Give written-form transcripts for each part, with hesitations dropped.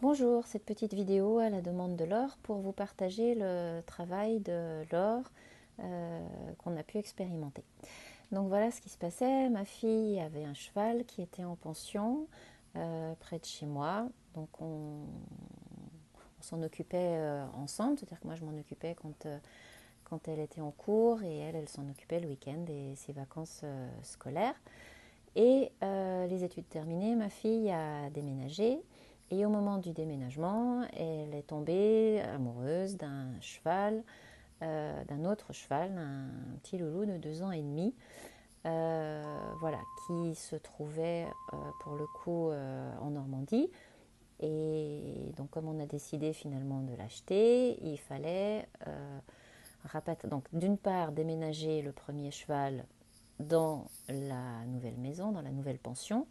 Bonjour, cette petite vidéo à la demande de Laure pour vous partager le travail de Laure qu'on a pu expérimenter. Donc voilà ce qui se passait. Ma fille avait un cheval qui était en pension près de chez moi. Donc on s'en occupait ensemble, c'est-à-dire que moi je m'en occupais quand elle était en cours et elle s'en occupait le week-end et ses vacances scolaires. Et les études terminées, ma fille a déménagé. Et au moment du déménagement, elle est tombée amoureuse d'un cheval, d'un autre cheval, un petit loulou de 2 ans et demi, voilà, qui se trouvait pour le coup en Normandie. Et donc, comme on a décidé finalement de l'acheter, il fallait donc d'une part déménager le premier cheval dans la nouvelle maison, dans la nouvelle pension,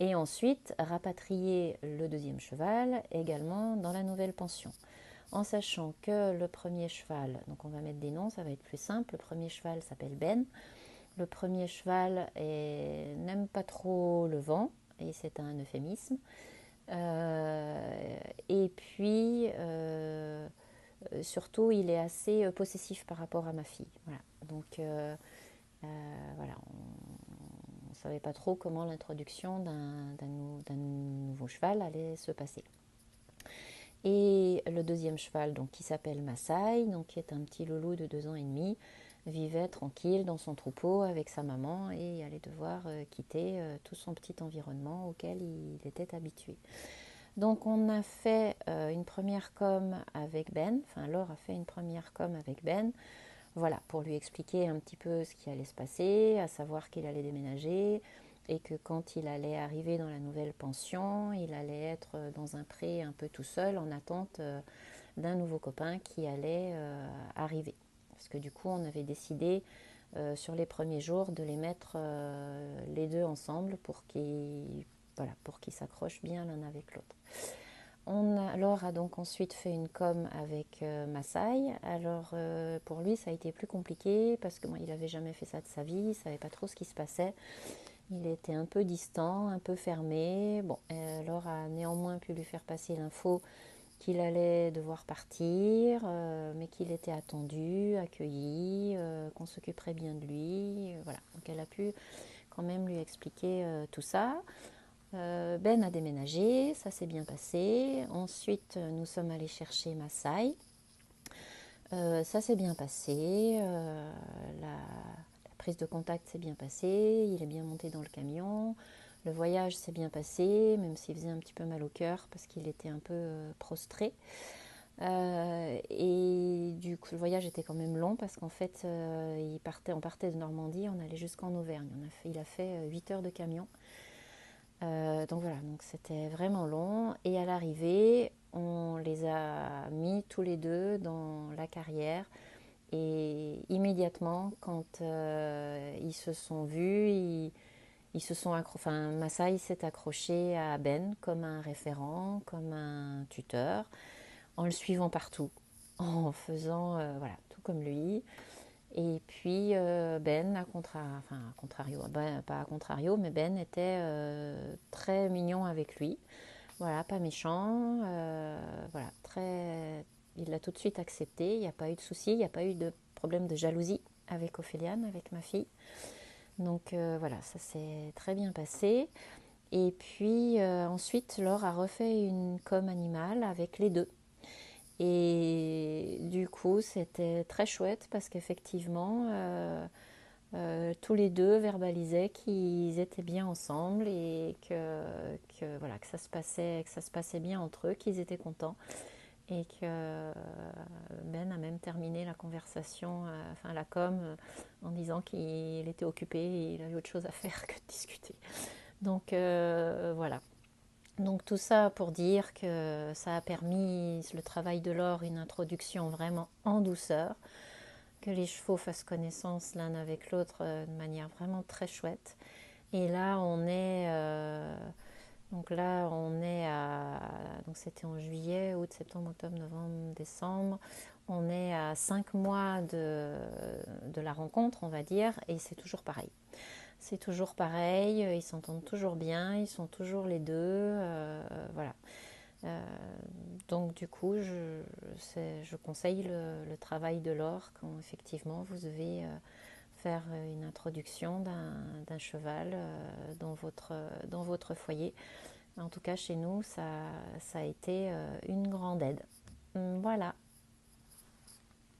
et ensuite rapatrier le deuxième cheval également dans la nouvelle pension. En sachant que le premier cheval, donc on va mettre des noms, ça va être plus simple, le premier cheval s'appelle Ben. Le premier cheval n'aime pas trop le vent, et c'est un euphémisme. Et puis, surtout, il est assez possessif par rapport à ma fille. Voilà. Donc, voilà, on ne savait pas trop comment l'introduction d'un nouveau cheval allait se passer. Et le deuxième cheval, donc, qui s'appelle Maasai, donc, qui est un petit loulou de 2 ans et demi, vivait tranquille dans son troupeau avec sa maman et allait devoir quitter tout son petit environnement auquel il était habitué. Donc on a fait une première com avec Ben, enfin Laure a fait une première com avec Ben, voilà, pour lui expliquer un petit peu ce qui allait se passer, à savoir qu'il allait déménager et que quand il allait arriver dans la nouvelle pension, il allait être dans un pré un peu tout seul en attente d'un nouveau copain qui allait arriver. Parce que du coup, on avait décidé sur les premiers jours de les mettre les deux ensemble pour qu'ils voilà, pour qu'ils s'accrochent bien l'un avec l'autre. Laure a donc ensuite fait une com avec Maasai. Alors pour lui, ça a été plus compliqué parce que moi, il n'avait jamais fait ça de sa vie, il ne savait pas trop ce qui se passait. Il était un peu distant, un peu fermé. Bon, Laure a néanmoins pu lui faire passer l'info qu'il allait devoir partir, mais qu'il était attendu, accueilli, qu'on s'occuperait bien de lui. Voilà, donc elle a pu quand même lui expliquer tout ça. Ben a déménagé, ça s'est bien passé. Ensuite, nous sommes allés chercher Maasai. Ça s'est bien passé. La prise de contact s'est bien passée. Il est bien monté dans le camion. Le voyage s'est bien passé, même s'il faisait un petit peu mal au cœur parce qu'il était un peu prostré. Et du coup, le voyage était quand même long parce qu'en fait, on partait de Normandie, on allait jusqu'en Auvergne. Il a fait 8 heures de camion. Donc voilà, donc c'était vraiment long. Et à l'arrivée, on les a mis tous les deux dans la carrière. Et immédiatement, quand ils se sont vus, ils se sont enfin, Maasai s'est accroché à Ben comme un référent, comme un tuteur, en le suivant partout, en faisant voilà, tout comme lui. Et puis Ben, enfin, à contrario, ben, pas à contrario, mais Ben était très mignon avec lui. Voilà, pas méchant. Voilà, il l'a tout de suite accepté. Il n'y a pas eu de souci, il n'y a pas eu de problème de jalousie avec Ophéliane, avec ma fille. Donc voilà, ça s'est très bien passé. Et puis ensuite, Laure a refait une com animale avec les deux. Et du coup, c'était très chouette parce qu'effectivement, tous les deux verbalisaient qu'ils étaient bien ensemble et voilà, que ça se passait bien entre eux, qu'ils étaient contents. Et que Ben a même terminé la conversation, enfin la com, en disant qu'il était occupé et il avait autre chose à faire que de discuter. Donc voilà. Donc tout ça pour dire que ça a permis le travail de Laure, une introduction vraiment en douceur, que les chevaux fassent connaissance l'un avec l'autre de manière vraiment très chouette. Et là on est à donc c'était en juillet, août, septembre, octobre, novembre, décembre. On est à 5 mois de la rencontre, on va dire, et c'est toujours pareil. C'est toujours pareil, ils s'entendent toujours bien, ils sont toujours les deux, voilà. Donc du coup, je conseille le travail de l'or quand effectivement vous devez faire une introduction d'un cheval dans votre foyer. En tout cas, chez nous, ça a été une grande aide. Voilà.